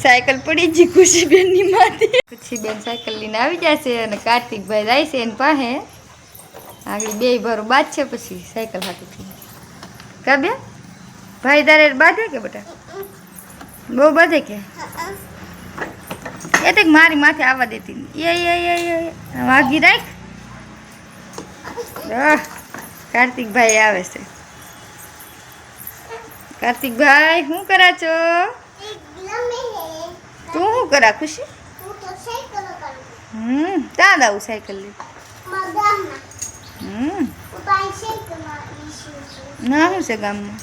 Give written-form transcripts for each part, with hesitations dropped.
Cycle પડી જી ખુશીબેન ની માથે. ખુશીબેન સાયકલ લઈને આવી જશે અને કાર્તિકભાઈ જાય છે એની પાસે. આગળ બે ભરો બાદ છે પછી સાયકલ હાથું કા બે ભાઈ તારે બાંધે કે બેટા બહુ બાંધે કે એ તો મારી માથે આવવા દેતી એ વાગી રાખ. કાર્તિકભાઈ આવે છે. કાર્તિકભાઈ શું કરા છો? તું શું કરા ખુશી? ત્યાં આવું સાયકલ લઈ. ના શું છે ગામમાં?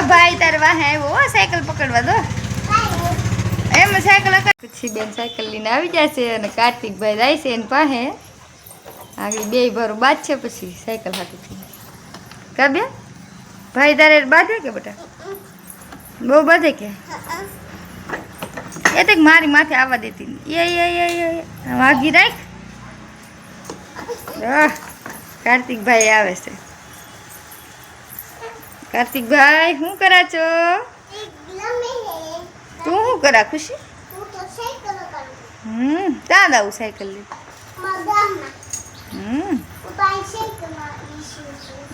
ભાઈ તાર વાહે આવ્યો સાયકલ પકડવા દો એમ સાયકલ. ખુશીબેન સાયકલ લઈને આવી જશે અને કાર્તિકભાઈ જાય છે એની પાસે. આગળ બે ભરો બાદ છે પછી સાયકલ હાથું કા બે ભાઈ તારે બાંધે કે બેટા બહુ બાંધે કે એ તો મારી માથે આવવા દેતી એ વાગી રાખ. કાર્તિકભાઈ આવે છે. કાર્તિકભાઈ શું કરા છો? તું શું કરા ખુશી? ત્યાં આવું સાયકલ લઈ.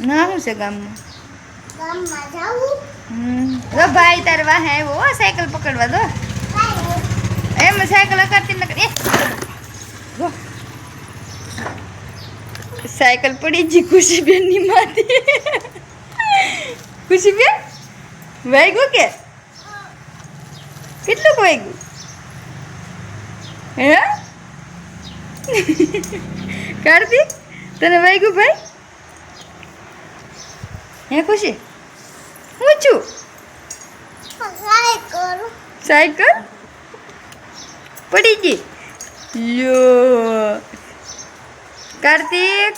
ના શું છે ગામમાં? ભાઈ તાર વાહે આવ્યો સાયકલ પકડવા દો એમ સાયકલ કરતી સાયકલ પડી જી ખુશીબેન ની માથે. ખુશીબેન વાગ્યું કે કેટલું વાગ્યું હે? કાર્તિક તને વાગ્યું ભાઈ હે ખુશી? હું છું સાયકલ પડી ગઈ. યો કાર્તિક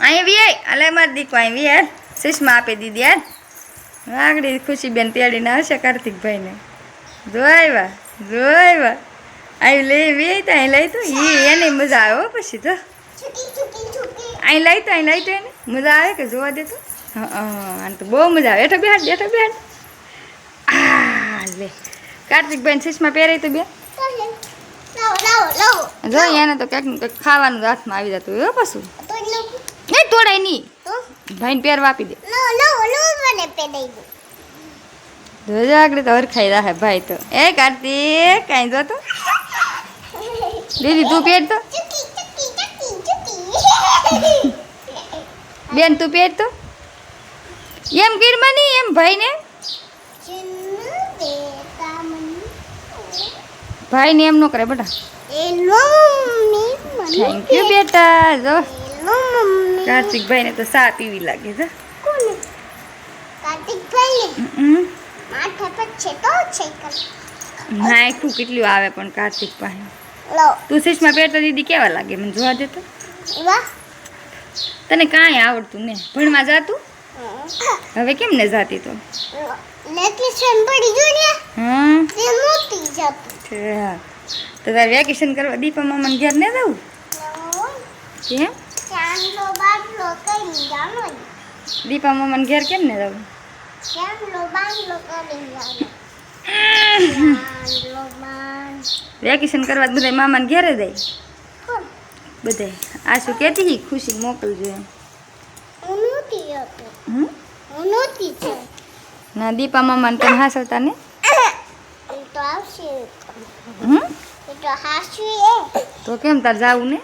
અહીં વી અલે મારી દીકો અહીં વી યાર ચશ્મા આપી દીધી યાર. આગળ ખુશીબેન તેડીને હશે કાર્તિકભાઈને. જોઈવા અહીં લઈ વી તો અહીં લઈ તો એની મજા આવે પછી તો અહીં લઈ તો એને મજા આવે કે જોવા દે તો. હા તો બહુ મજા આવે. બેઠો બેહાડ લે કાર્તિકભાઈ ચશ્મા પહેરાય તો બે જો એને તો ક્યાંક ખાવાનું હાથમાં આવી જતું હોય પાછું નહીં તોડાય નહીં ભાઈને પહેરવા આપી દે. જોજો આગળ તો હરખાઈ રહે ભાઈ તો. એ કાર્તિક કાંઈ જો તો દીદી તું પહેર તો બેન તું પહેર તો એમ કીરમાં નહીં એમ ભાઈને ભાઈને એમ ન કરે બેટા. થેન્ક યુ બેટા. જો કાર્તિકભાઈને તો ચા પીવી લાગે છે. નાખું કેટલું આવે પણ કાર્તિક પાસે. તું ચશ્મા પહેરતો દીદી કેવા લાગે મને જોવા દે તો. તને કાંઈ આવડતું ને ભણવા જાતું હવે કેમ ને જાતી તો? તો તારે વેકેશન કરવા દીપા મામાને ઘેર ને જવું કેમ? દીપા મામાને ઘેર કેમ ને જવું? વેકેશન કરવા બધા મામાને ઘેરે જાય બધા. આ શું કહેતી ખુશી મોકલજો એમ. ના દીપા મામાને તમે હાસવતા ને તો કેમ તાર જાવું ને?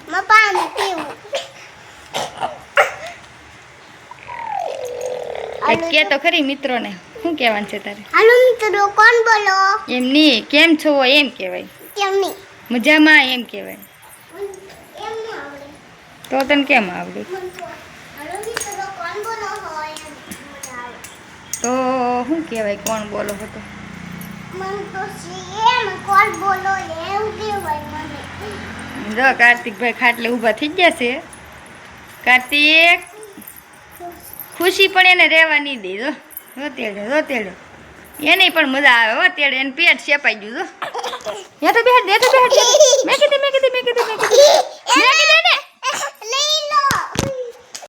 કે તો ખરી મિત્રોને શું કહેવાનું છે તારે? હાલો મિત્રો કોણ બોલો? એમ નહીં કેમ છો એમ કહેવાય. કેમ નહીં મજામાં એમ કહેવાય. એમ ન આવડે તો તને કેમ આવડે? હાલો મિત્રો કોણ બોલો હોય તો શું કહેવાય કોણ બોલો હતો? મન તો એમ કોણ બોલો એવું કહેવાય મને. જો કાર્તિકભાઈ ખાટલે ઊભા થઈ ગયા છે. કાર્તિક ખુશી પણ એને રહેવા નહીં દે. જો તેડો એને પણ મજા આવે હો તેડે. એને પેટ શેપાઈ ગયું. જો એ તો બેહાડ મેં કીધી